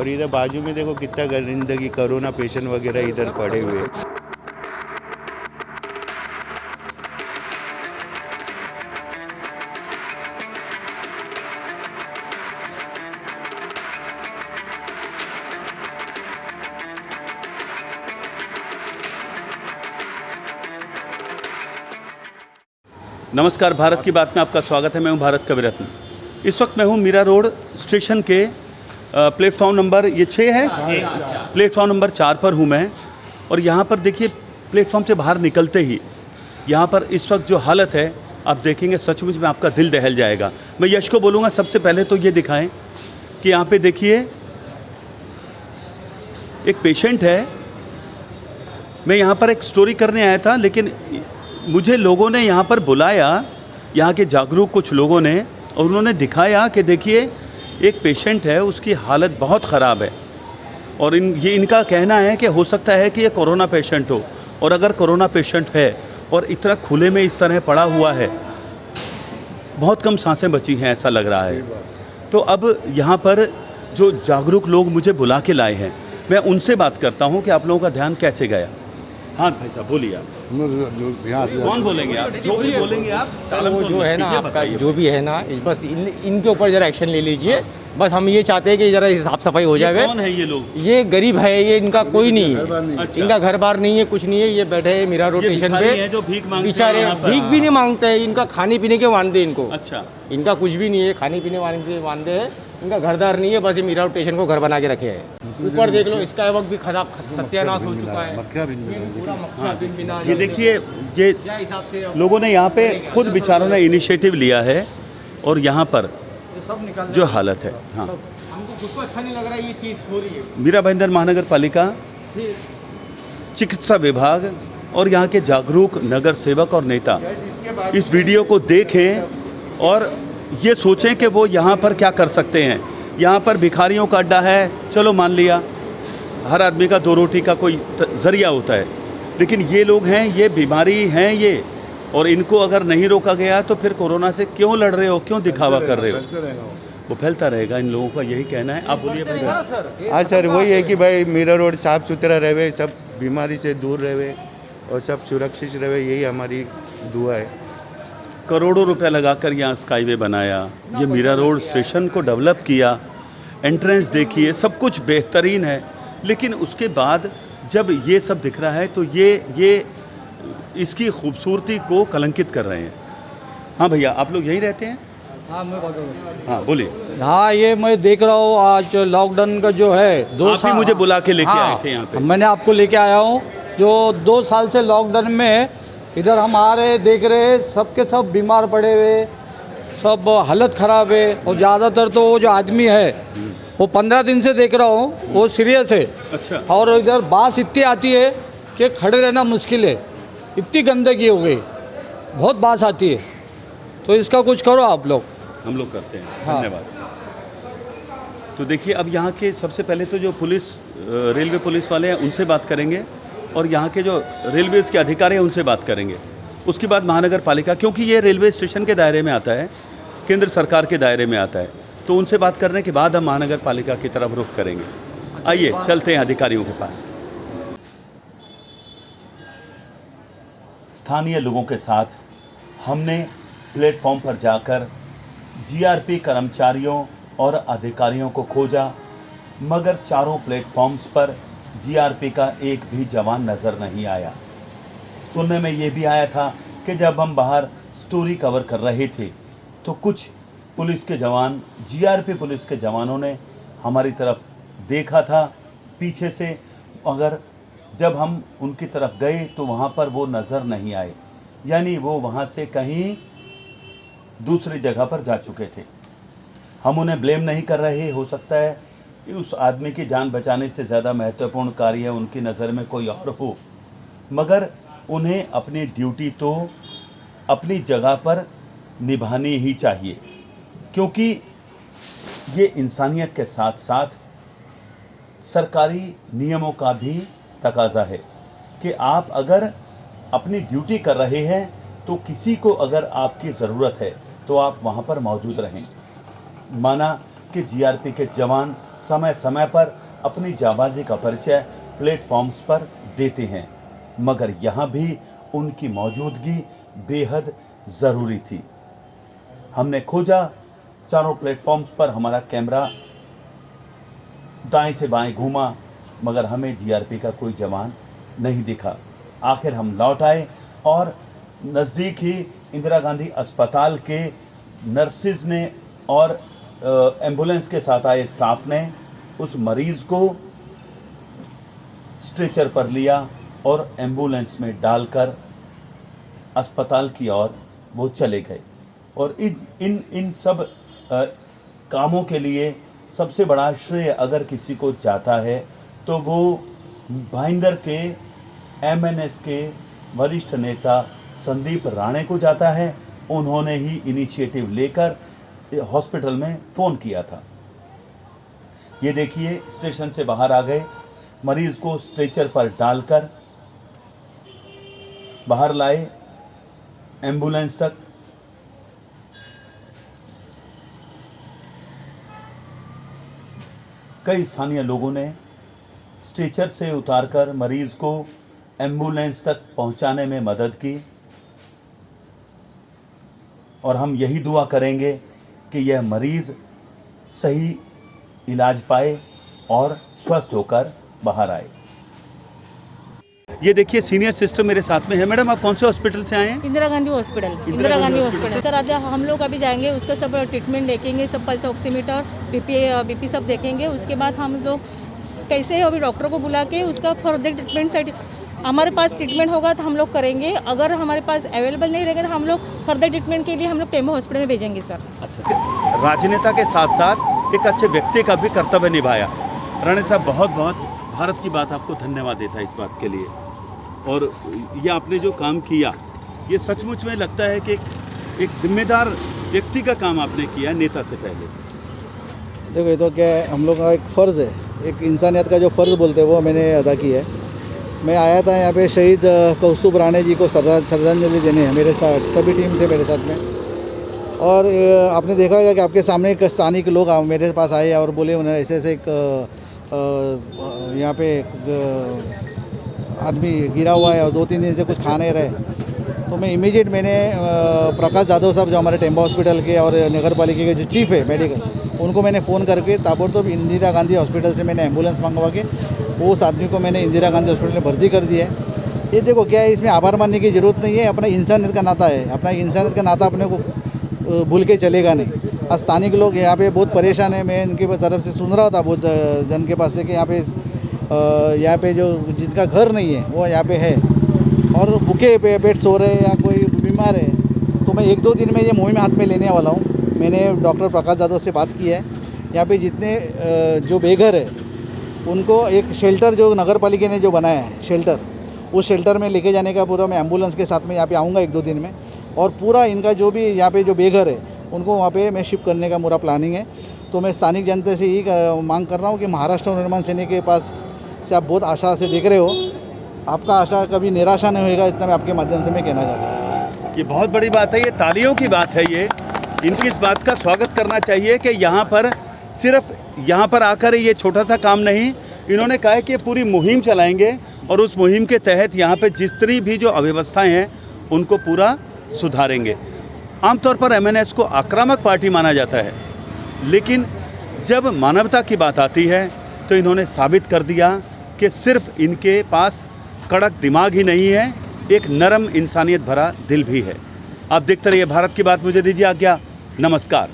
और इधर बाजू में देखो कितना गंदगी, कोरोना पेशेंट वगैरह इधर पड़े हुए हैं। नमस्कार, भारत की बात में आपका स्वागत है। मैं हूं भारत कविरत्न। इस वक्त मैं हूं मीरा रोड स्टेशन के प्लेटफॉर्म नंबर ये 6 है, प्लेटफॉर्म नंबर 4 पर हूं मैं। और यहां पर देखिए, प्लेटफॉर्म से बाहर निकलते ही यहां पर इस वक्त जो हालत है आप देखेंगे, सचमुच में आपका दिल दहल जाएगा। मैं यश को बोलूँगा सबसे पहले तो ये दिखाएं कि यहाँ पे देखिए एक पेशेंट है। मैं यहाँ पर एक स्टोरी करने आया था, लेकिन मुझे लोगों ने यहाँ पर बुलाया, यहाँ के जागरूक कुछ लोगों ने, और उन्होंने दिखाया कि देखिए एक पेशेंट है, उसकी हालत बहुत ख़राब है। और इनका कहना है कि हो सकता है कि ये कोरोना पेशेंट हो, और अगर कोरोना पेशेंट है और इतना खुले में इस तरह पड़ा हुआ है, बहुत कम सांसें बची हैं ऐसा लग रहा है। तो अब यहाँ पर जो जागरूक लोग मुझे बुला के लाए हैं, मैं उनसे बात करता हूँ कि आप लोगों का ध्यान कैसे गया। हाँ भाई साहब, बोलिए आप। कौन बोलेंगे आप? जो भी बोलेंगे आप। वो जो है ना आपका जो भी है ना, बस इनके ऊपर जरा एक्शन ले लीजिए। बस हम ये चाहते हैं कि जरा साफ सफाई हो जाए। कौन है ये लोग? ये गरीब है, ये इनका कोई नहीं है। अच्छा। इनका घर बार नहीं है, कुछ नहीं है। ये बैठे हैं मीरा रोड स्टेशन पे, जो भीख मांगते हैं। बेचारे भीख भी नहीं मांगते हैं, इनका खाने पीने के वांदे इनको। अच्छा। इनका कुछ भी नहीं है, खाने पीने वांदे है। इनका घरदार नहीं है, बस ये मीरा रोड स्टेशन को घर बना के रखे हैं। ऊपर देख लो, इसका वक्त भी खराब सत्यानाश हो चुका है। पूरा मक्खियाँ बिन बिना। ये देखिए, ये हिसाब से लोगों ने यहाँ पे खुद बेचारों ने इनिशिएटिव लिया है, और यहाँ पर सब निकल जो हालत है। हाँ, हमको खुद को अच्छा नहीं लग रहा है, ये चीज़ हो रही है। मीरा भाईंदर महानगर पालिका, चिकित्सा विभाग और यहाँ के जागरूक नगर सेवक और नेता इस वीडियो को देखें और ये सोचें कि वो यहाँ पर क्या कर सकते हैं। यहाँ पर भिखारियों का अड्डा है, चलो मान लिया, हर आदमी का 2 रोटी का कोई ज़रिया होता है, लेकिन ये लोग हैं, ये बीमारी हैं ये, और इनको अगर नहीं रोका गया तो फिर कोरोना से क्यों लड़ रहे हो, क्यों दिखावा कर रहे हो? वो फैलता रहेगा। इन लोगों का यही कहना है। आप बोलिए भाई। हाँ सर, वही है कि भाई मीरा रोड साफ़ सुथरा रहे, सब बीमारी से दूर रहे और सब सुरक्षित रहे, यही हमारी दुआ है। करोड़ों रुपया लगाकर यहाँ स्काईवे बनाया, ये मीरा रोड स्टेशन को डेवलप किया, एंट्रेंस देखिए, सब कुछ बेहतरीन है, लेकिन उसके बाद जब ये सब दिख रहा है तो ये इसकी खूबसूरती को कलंकित कर रहे हैं। हाँ भैया, आप लोग यहीं रहते हैं? हाँ, मैं बोल रहा हूँ। हाँ बोलिए। हाँ, ये मैं देख रहा हूँ आज लॉकडाउन का जो है 2 आप ही साल मुझे बुला के लेके हाँ, आए थे यहाँ पे। मैंने आपको लेके आया हूँ। जो 2 साल से लॉकडाउन में इधर हम आ रहे देख रहे, सबके सब बीमार पड़े हुए, सब हालत ख़राब है। और ज़्यादातर तो वो जो आदमी है वो 15 दिन से देख रहा हूँ, वो सीरियस है। अच्छा। और इधर बास इतनी आती है कि खड़े रहना मुश्किल है, इतनी गंदगी हो गई, बहुत बास आती है। तो इसका कुछ करो आप लोग। हम लोग करते हैं। हाँ। धन्यवाद। तो देखिए, अब यहाँ के सबसे पहले तो जो पुलिस, रेलवे पुलिस वाले हैं उनसे बात करेंगे, और यहाँ के जो रेलवेज़ के अधिकारी हैं उनसे बात करेंगे। उसके बाद महानगर पालिका, क्योंकि ये रेलवे स्टेशन के दायरे में आता है, केंद्र सरकार के दायरे में आता है, तो उनसे बात करने के बाद हम महानगर पालिका की तरफ रुख करेंगे। आइए चलते हैं अधिकारियों के पास। स्थानीय लोगों के साथ हमने प्लेटफॉर्म पर जाकर जीआरपी कर्मचारियों और अधिकारियों को खोजा, मगर चारों प्लेटफॉर्म्स पर जीआरपी का एक भी जवान नज़र नहीं आया। सुनने में ये भी आया था कि जब हम बाहर स्टोरी कवर कर रहे थे तो कुछ पुलिस के जवान, जीआरपी पुलिस के जवानों ने हमारी तरफ देखा था पीछे से, मगर जब हम उनकी तरफ गए तो वहाँ पर वो नज़र नहीं आए, यानी वो वहाँ से कहीं दूसरी जगह पर जा चुके थे। हम उन्हें ब्लेम नहीं कर रहे, हो सकता है उस आदमी की जान बचाने से ज़्यादा महत्वपूर्ण कार्य उनकी नज़र में कोई और हो, मगर उन्हें अपनी ड्यूटी तो अपनी जगह पर निभानी ही चाहिए, क्योंकि ये इंसानियत के साथ साथ सरकारी नियमों का भी तकाजा है कि आप अगर अपनी ड्यूटी कर रहे हैं तो किसी को अगर आपकी ज़रूरत है तो आप वहाँ पर मौजूद रहें। माना कि जीआरपी के जवान समय समय पर अपनी जाबाजी का परिचय प्लेटफॉर्म्स पर देते हैं, मगर यहाँ भी उनकी मौजूदगी बेहद ज़रूरी थी। हमने खोजा, चारों प्लेटफॉर्म्स पर हमारा कैमरा दाएं से बाएं घूमा, मगर हमें जीआरपी का कोई जवान नहीं दिखा। आखिर हम लौट आए और नज़दीक ही इंदिरा गांधी अस्पताल के नर्सिस ने और एम्बुलेंस के साथ आए स्टाफ ने उस मरीज़ को स्ट्रेचर पर लिया और एम्बुलेंस में डालकर अस्पताल की ओर वो चले गए। और इन सब कामों के लिए सबसे बड़ा श्रेय अगर किसी को जाता है तो वो भाईंदर के एमएनएस के वरिष्ठ नेता संदीप राणे को जाता है। उन्होंने ही इनिशिएटिव लेकर हॉस्पिटल में फ़ोन किया था। ये देखिए, स्टेशन से बाहर आ गए, मरीज़ को स्ट्रेचर पर डालकर बाहर लाए एम्बुलेंस तक। कई स्थानीय लोगों ने स्ट्रेचर से उतारकर मरीज़ को एम्बुलेंस तक पहुंचाने में मदद की और हम यही दुआ करेंगे कि यह मरीज़ सही इलाज पाए और स्वस्थ होकर बाहर आए। ये देखिए, सीनियर सिस्टर मेरे साथ में है। मैडम, आप कौन से हॉस्पिटल से आए हैं? Indira Gandhi hospital. Indira Gandhi hospital sir, आज हम लोग अभी जाएंगे, उसका सब ट्रीटमेंट देखेंगे, सब पल्स ऑक्सीमीटर, बीपी सब देखेंगे। उसके बाद हम लोग कैसे अभी डॉक्टर को बुला के उसका फर्दर ट्रीटमेंट हमारे पास ट्रीटमेंट होगा तो हम लोग करेंगे। अगर हमारे पास अवेलेबल नहीं रहेगा तो हम लोग फर्दर ट्रीटमेंट के लिए हम लोग टेम्बो हॉस्पिटल में भेजेंगे सर। अच्छा, राजनेता के साथ साथ एक अच्छे व्यक्ति का भी कर्तव्य निभाया। राणे साहब, बहुत बहुत भारत की बात आपको धन्यवाद देता है इस बात के लिए। और ये आपने जो काम किया, ये सचमुच में लगता है कि एक जिम्मेदार व्यक्ति का काम आपने किया नेता से पहले। देखो, ये तो क्या है, हम लोग का एक फ़र्ज़ है, एक इंसानियत का जो फ़र्ज़ बोलते हैं वो मैंने अदा किया है। मैं आया था यहाँ पे शहीद कौस्तुभ राणे जी को श्रद्धांजलि देने, मेरे साथ सभी टीम थे मेरे साथ में। और आपने देखा होगा कि आपके सामने एक स्थानीय लोग मेरे पास आए और बोले उन्हें ऐसे ऐसे एक यहाँ पे आदमी गिरा हुआ है और 2-3 दिन से कुछ खा नहीं रहे। तो मैं इमीडिएट मैंने प्रकाश जाधव साहब जो हमारे टेम्बो हॉस्पिटल के और नगर पालिका के जो चीफ है मेडिकल, उनको मैंने फ़ोन करके ताबड़तोड़ इंदिरा गांधी हॉस्पिटल से मैंने एम्बुलेंस मंगवा के वो उस आदमी को मैंने इंदिरा गांधी हॉस्पिटल में भर्ती कर दिया है। ये देखो क्या है, इसमें आभार मानने की ज़रूरत नहीं है, अपना इंसानियत का नाता है। अपना इंसानियत का नाता अपने को भूल के चलेगा नहीं। आज स्थानिक लोग यहाँ पे बहुत परेशान है। मैं इनके तरफ से सुन रहा था बहुत जन के पास से कि यहाँ पे जो जिनका घर नहीं है वो यहाँ पे है और भूखे पेट सो रहे हैं या कोई बीमार है, तो मैं 1-2 दिन में ये मुहिम हाथ में लेने वाला हूँ। मैंने डॉक्टर प्रकाश जाधव से बात की है। यहाँ पे जितने जो बेघर है उनको एक शेल्टर जो नगर पालिका ने जो बनाया है शेल्टर, उस शेल्टर में लेके जाने का पूरा मैं एम्बुलेंस के साथ में यहाँ पे आऊँगा 1-2 दिन में। और पूरा इनका जो भी यहाँ पे जो बेघर है उनको वहाँ पे मैं शिफ्ट करने का पूरा प्लानिंग है। तो मैं स्थानिक जनता से यही मांग कर रहा हूँ कि महाराष्ट्र निर्माण सेना के पास से आप बहुत आशा से देख रहे हो, आपका आशा कभी निराशा नहीं होएगा, इतना मैं आपके माध्यम से मैं कहना चाहता हूँ। ये बहुत बड़ी बात है, ये तालियों की बात है। ये इनकी इस बात का स्वागत करना चाहिए कि यहाँ पर सिर्फ यहाँ पर आकर ये छोटा सा काम नहीं, इन्होंने कहा है कि पूरी मुहिम चलाएंगे और उस मुहिम के तहत यहाँ पे जितनी भी जो अव्यवस्थाएं हैं उनको पूरा सुधारेंगे। आमतौर पर एमएनएस को आक्रामक पार्टी माना जाता है, लेकिन जब मानवता की बात आती है तो इन्होंने साबित कर दिया कि सिर्फ इनके पास कड़क दिमाग ही नहीं है, एक नरम इंसानियत भरा दिल भी है। आप देखते रहिए भारत की बात। मुझे दीजिए आज्ञा। नमस्कार।